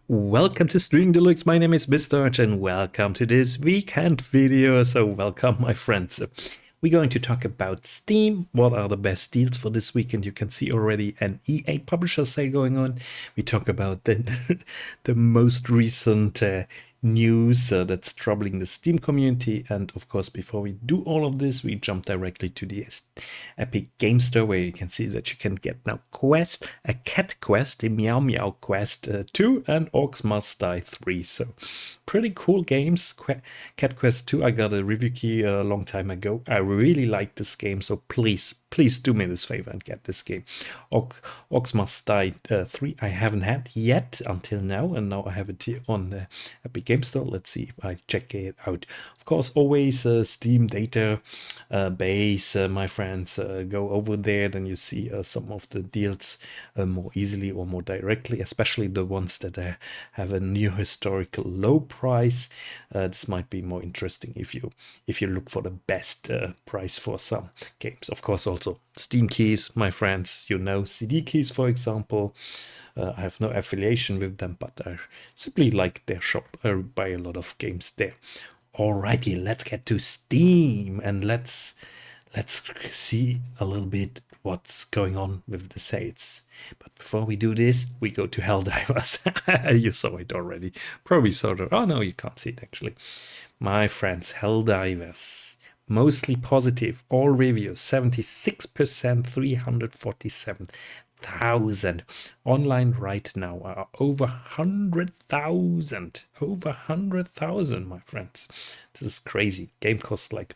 Welcome to Stream Deluxe. My name is Mr. and welcome to this weekend video. So welcome my friends. We're going to talk about Steam. What are the best deals for this weekend? You can see already an EA publisher sale going on. We talk about the most recent news that's troubling the Steam community. And of course, before we do all of this, we jump directly to the Epic Game Store, where you can see that you can get now a cat quest, a meow meow quest 2 and Orcs Must Die 3. So pretty cool games. Cat Quest 2, I got a review key a long time ago. I really like this game, so please do me this favor and get this game. Orcs Must Die 3 I haven't had yet until now, and now I have it here on the Epic Game Store. Let's see if I check it out. Of course, always Steam data base, my friends. Go over there, then you see some of the deals more easily or more directly, especially the ones that have a new historical low price. This might be more interesting if you look for the best price for some games. Of course, also Steam keys, my friends. You know, CD keys, for example. I have no affiliation with them, but I simply like their shop. I buy a lot of games there. Alrighty, let's get to Steam and let's see a little bit what's going on with the sales. But before we do this, we go to Helldivers. You saw it already. Probably saw it. Oh no, you can't see it actually. My friends, Helldivers. Mostly positive. All reviews, 76%, 347,000. Online right now are over 100,000. Over 100,000, my friends. This is crazy. Game costs like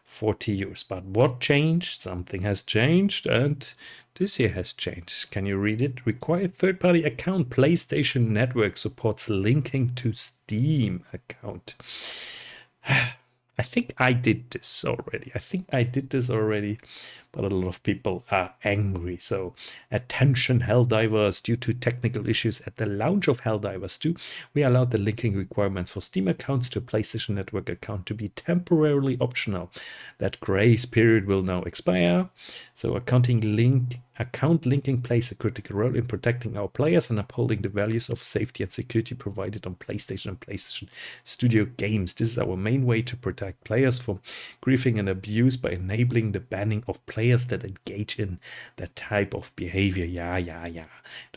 40 euros. But what changed? Something has changed, and this year has changed. Can you read it? Required third-party account. PlayStation Network supports linking to Steam account. I think I did this already. But a lot of people are angry. So attention, Helldivers. Due to technical issues at the launch of Helldivers 2, we allowed the linking requirements for Steam accounts to a PlayStation Network account to be temporarily optional. That grace period will now expire. So account linking plays a critical role in protecting our players and upholding the values of safety and security provided on PlayStation and PlayStation Studio games. This is our main way to protect players from griefing and abuse by enabling the banning of players that engage in that type of behavior. Yeah. It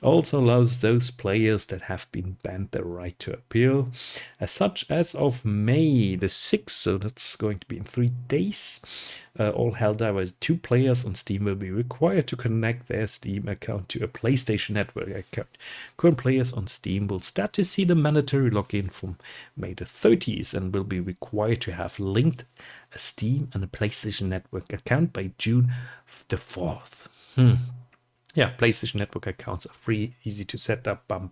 also allows those players that have been banned the right to appeal. As such, as of May the 6th, so that's going to be in 3 days, all Helldivers 2 players on Steam will be required to connect their Steam account to a PlayStation Network account. Current players on Steam will start to see the mandatory login from May the 30th and will be required to have linked a Steam and a PlayStation Network account by June the 4th. Yeah, PlayStation Network accounts are free, easy to set up, bam.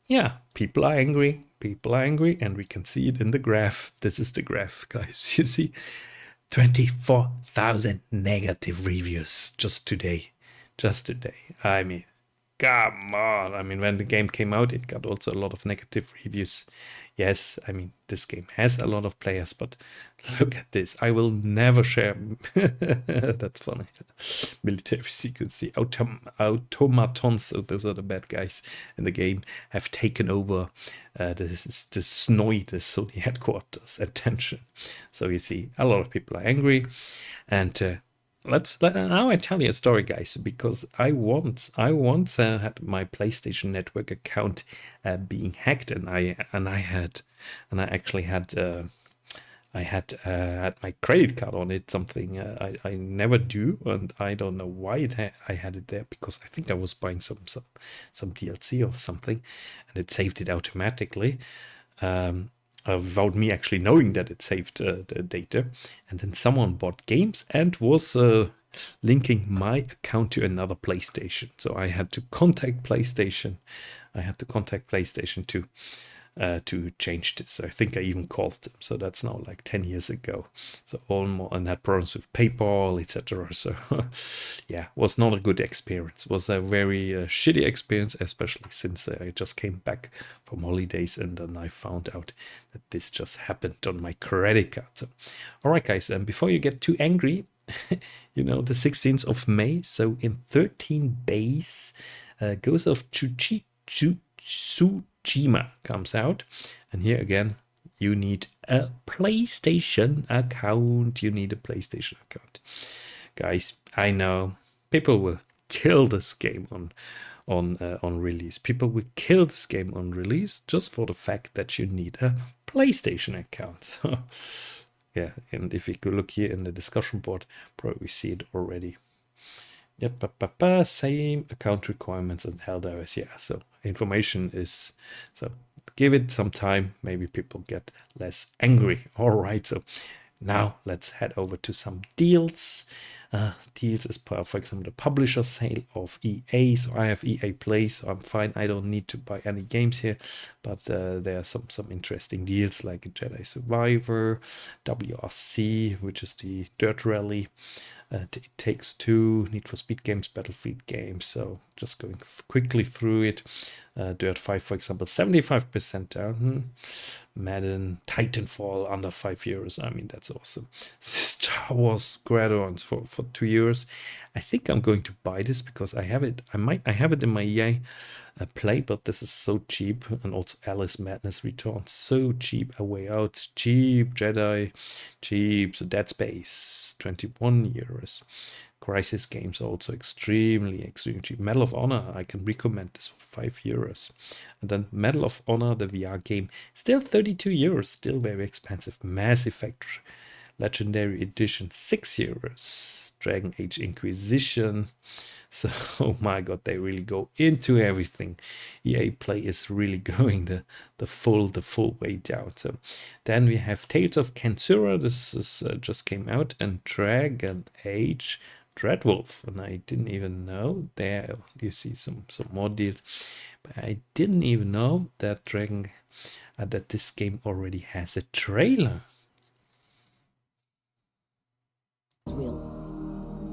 Yeah, people are angry, and we can see it in the graph. This is the graph, guys. You see, 24,000 negative reviews just today. I mean, come on. I mean, when the game came out, it got also a lot of negative reviews. Yes, I mean, this game has a lot of players, but look at this. I will never share. That's funny. Military secrets, the automatons, so those are the bad guys in the game, have taken over the SNOI, the Sony headquarters. Attention. So you see, a lot of people are angry, and now I tell you a story, guys, because I once had my PlayStation Network account being hacked, and I actually had my credit card on it. Something I never do, and I don't know why I had it there, because I think I was buying some DLC or something, and it saved it automatically. Without me actually knowing that it saved the data. And then someone bought games and was linking my account to another PlayStation. So I had to contact PlayStation. To change this. I think I even called them. So that's now like 10 years ago. So and had problems with PayPal, etc. So yeah, was not a good experience. Was a very shitty experience, especially since I just came back from holidays and then I found out that this just happened on my credit card. So, all right, guys, and before you get too angry, the 16th of May, so in 13 days, Ghost of Tsushima Tsushima comes out. And here again, you need a PlayStation account. You need a PlayStation account. Guys, I know people will kill this game on release. People will kill this game on release just for the fact that you need a PlayStation account. Yeah, and if you go look here in the discussion board, probably see it already. Yep, same account requirements as Helldivers. Yeah, so information is, so give it some time, maybe people get less angry. All right, so now let's head over to some deals. Deals is for example, the publisher sale of EA. So I have EA Play, so I'm fine. I don't need to buy any games here, but there are some interesting deals like Jedi Survivor, WRC, which is the dirt rally. It Takes Two, Need for Speed games, Battlefield games. So just going quickly through it. Dirt 5, for example, 75% down. Madden, Titanfall under €5. I mean, that's awesome. Star Wars Squadrons for 2 euros. I think I'm going to buy this because I have it. I have it in my EA Play, but this is so cheap. And also Alice Madness Returns, so cheap. A Way Out, cheap. Jedi, cheap. So Dead Space, 21 euros. Crisis games also extremely cheap. Medal of Honor, I can recommend this for 5 euros. And then Medal of Honor, the VR game, still 32 euros, still very expensive. Mass Effect Legendary Edition, 6 euros. Dragon Age Inquisition. So, oh my god, they really go into everything. EA Play is really going the full way down. So then we have Tales of Kenzera. This is just came out, and Dragon Age Dreadwolf, and I didn't even know. There you see some more deals, but I didn't even know that that this game already has a trailer.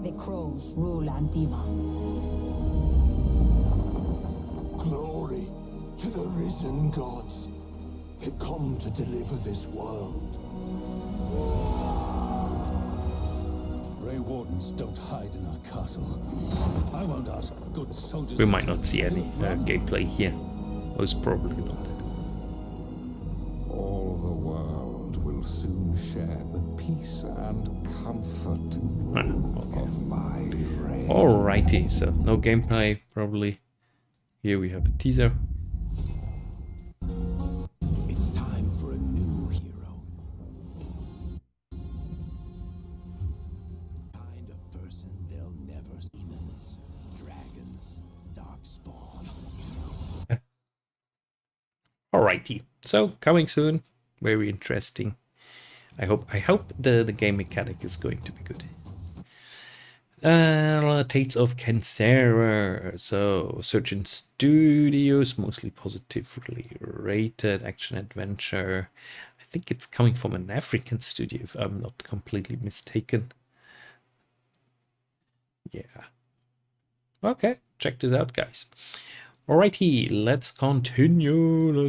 The crows rule Antiva. Glory to the risen gods. They've come to deliver this world. Grey Wardens don't hide in our castle. I won't ask good soldiers. We might not see any gameplay here. Most probably not. All the world will soon share the peace and comfort of my reign. Alrighty, so no gameplay probably. Here we have a teaser. It's time for a new hero. Kind of person they'll never see. Demons, dragons, darkspawn. Alrighty, so coming soon, very interesting. I hope the game mechanic is going to be good. Tales of Kenzera. So Surgeon Studios, mostly positively rated action adventure. I think it's coming from an African studio, if I'm not completely mistaken. Yeah. Okay, check this out, guys. Alrighty, let's continue.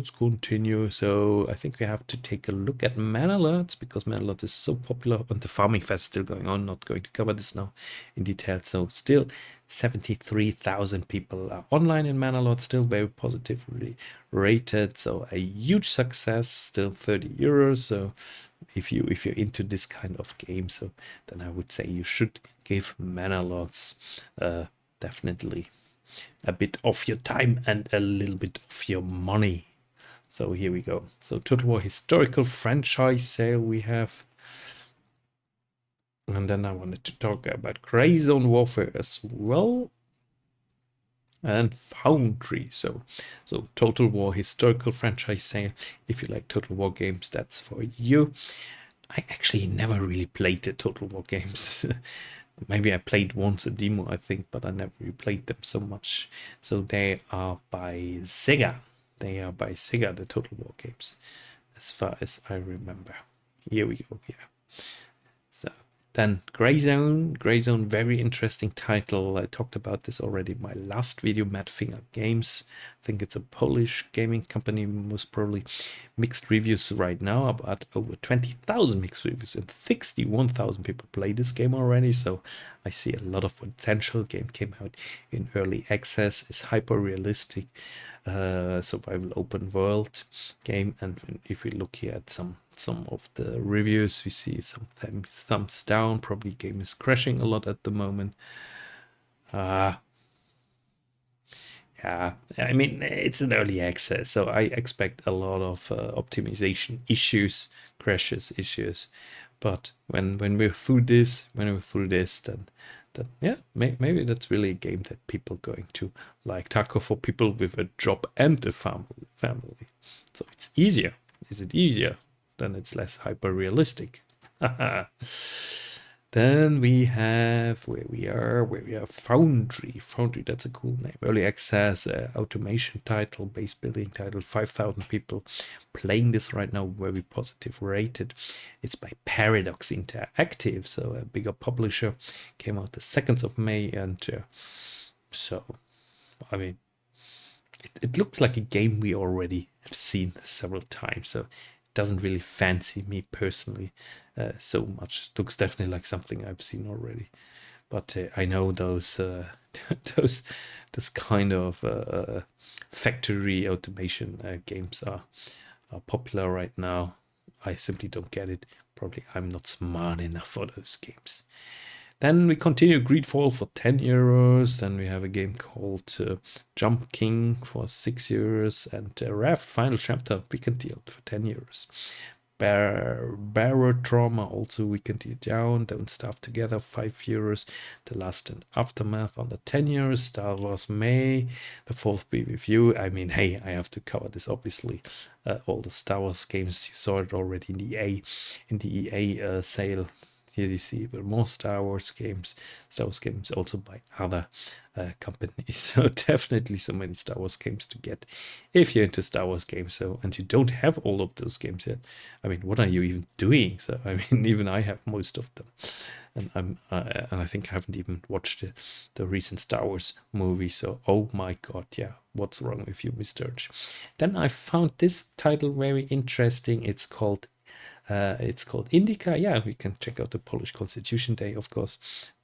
So I think we have to take a look at Manor Lords, because Manor Lords is so popular, and the farming fest is still going on. Not going to cover this now in detail. So still 73,000 people are online in Manor Lords, still very positively rated. So a huge success, still 30 euros. So if you're into this kind of game, so then I would say you should give Manor Lords definitely a bit of your time and a little bit of your money. So here we go. So Total War historical franchise sale we have. And then I wanted to talk about Grey Zone Warfare as well. And Foundry. So Total War historical franchise sale. If you like Total War games, that's for you. I actually never really played the Total War games. Maybe I played once a demo, I think, but I never replayed them so much. So they are by Sega. They are by Sega, the Total War games, as far as I remember. Here we go, yeah. So then Grey Zone, very interesting title. I talked about this already in my last video, Madfinger Games. I think it's a Polish gaming company, most probably. Mixed reviews right now, about over 20,000 mixed reviews, and 61,000 people play this game already. So I see a lot of potential. Game came out in early access, is hyper realistic survival open world game. And if we look here at some of the reviews, we see some thumbs down. Probably game is crashing a lot at the moment. Yeah, I mean, it's an early access, so I expect a lot of optimization issues, crashes issues. But when we're through this, then yeah, maybe that's really a game that people going to like. Taco for people with a job and a family. So it's easier. Is it easier? Then it's less hyper realistic. Then we have where we are Foundry. Foundry, that's a cool name. Early access, automation title, base building title, 5,000 people playing this right now, very positive rated. It's by Paradox Interactive, so a bigger publisher. Came out the 2nd of May, and so, I mean, it looks like a game we already have seen several times, so doesn't really fancy me personally so much. It looks definitely like something I've seen already, but I know those those kind of factory automation games are popular right now. I simply don't get it. Probably I'm not smart enough for those games. Then we continue Greedfall for 10 euros. Then we have a game called Jump King for 6 euros. And Raft Final Chapter Weekend Deal for 10 euros. Barrow Trauma also Weekend Deal down. Don't Starve Together 5 euros. The Last and Aftermath under 10 euros. Star Wars May. The 4th Be With You. I mean, hey, I have to cover this obviously. All the Star Wars games, you saw it already in the EA sale. Here you see even more Star Wars games also by other companies. So definitely so many Star Wars games to get if you're into Star Wars games. So, and you don't have all of those games yet. I mean, what are you even doing? So, I mean, even I have most of them. And I think I haven't even watched the recent Star Wars movie. So, oh my God, yeah, what's wrong with you, Mr. Urge? Then I found this title very interesting. It's called Indika. Yeah, we can check out the Polish Constitution Day, of course.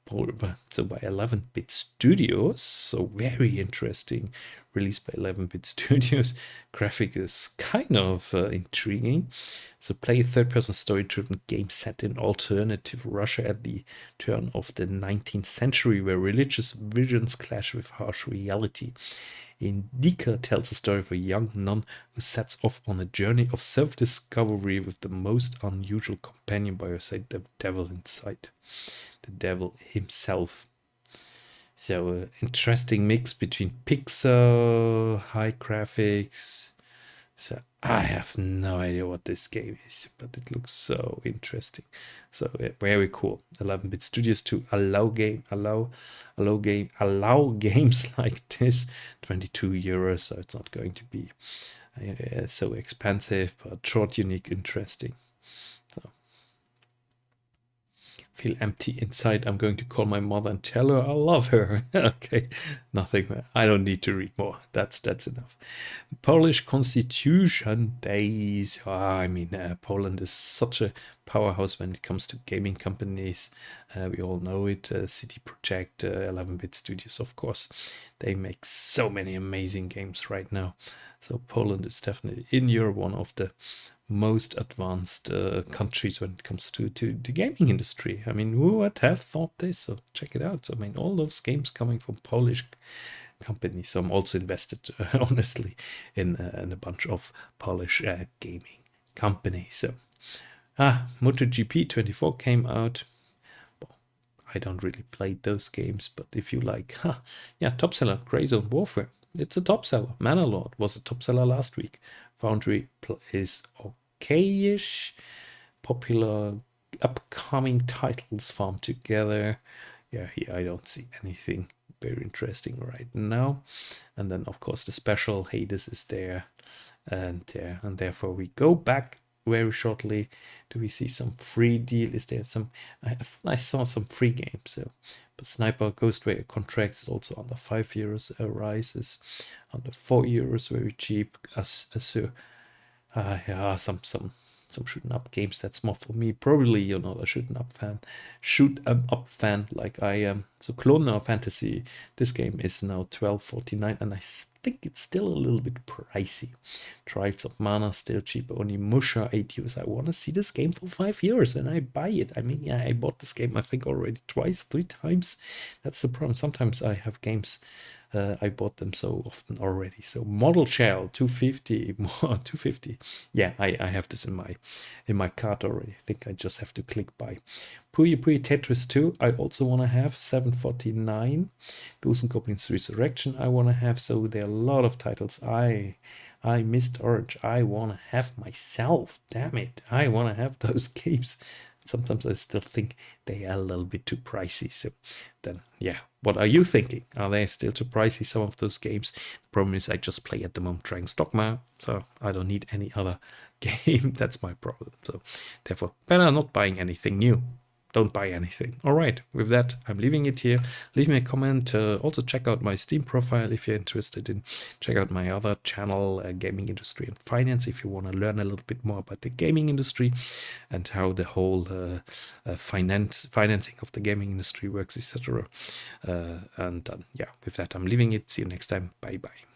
So by 11-bit Studios. So very interesting. Released by 11-bit Studios. Graphic is kind of intriguing. So play a third-person story-driven game set in alternative Russia at the turn of the 19th century, where religious visions clash with harsh reality. Indika tells the story of a young nun who sets off on a journey of self-discovery with the most unusual companion by her side, the devil inside, the devil himself. So, interesting mix between pixel, high graphics. So, I have no idea what this game is, but it looks so interesting. So, very cool. 11-bit Studios to allow games like this. 22 euros, so it's not going to be so expensive, but short, unique, interesting. So, feel empty inside. I'm going to call my mother and tell her I love her. Okay, nothing more. I don't need to read more. That's enough. Polish Constitution Days. I mean, Poland is such a powerhouse when it comes to gaming companies. We all know it. CD Projekt, 11-bit Studios, of course. They make so many amazing games right now. So Poland is definitely in Europe one of the most advanced countries when it comes to the gaming industry. I mean, who would have thought this? So check it out. So, I mean, all those games coming from Polish companies. So I'm also invested, honestly, in a bunch of Polish gaming companies. So, MotoGP 24 came out. Well, I don't really play those games, but if you like, yeah, top seller, Grey Zone Warfare. It's a top seller. Manor Lord was a top seller last week. Foundry is okay-ish. Popular upcoming titles farmed together. Yeah, here I don't see anything very interesting right now. And then, of course, the special Hades is there. And therefore we go back very shortly. Do we see some free deal? Is there some? I saw some free games. So, but Sniper Ghostwire Contracts is also under 5 euros. Rises under 4 euros, very cheap. Yeah, some some shoot 'em up games. That's more for me. Probably you're not a shoot 'em up fan like I am. So Clone Fantasy, this game is now $12.49, and I think it's still a little bit pricey. Tribes of Mana still cheap, only Musha 8 euros. I want to see this game for 5 euros and I buy it. I mean, yeah, I bought this game I think already twice, 3 times. That's the problem. Sometimes I have games I bought them so often already. So Model Shell 250 more 250. Yeah, I have this in my cart already. I think I just have to click buy. Puyo Puyo Tetris 2 I also want to have, 7.49. Ghosts and Goblins Resurrection I want to have. So there are a lot of titles I missed Orange I want to have myself. Damn it, I want to have those games. Sometimes I still think they are a little bit too pricey. So then, yeah, what are you thinking? Are they still too pricey, some of those games? The problem is I just play at the moment Dragon's Dogma, so I don't need any other game. That's my problem. So therefore, better not buying anything new. Don't buy anything. All right, with that, I'm leaving it here. Leave me a comment. Also check out my Steam profile if you're interested in. Check out my other channel, Gaming Industry and Finance, if you want to learn a little bit more about the gaming industry and how the whole financing of the gaming industry works, etc. And yeah, with that, I'm leaving it. See you next time. Bye-bye.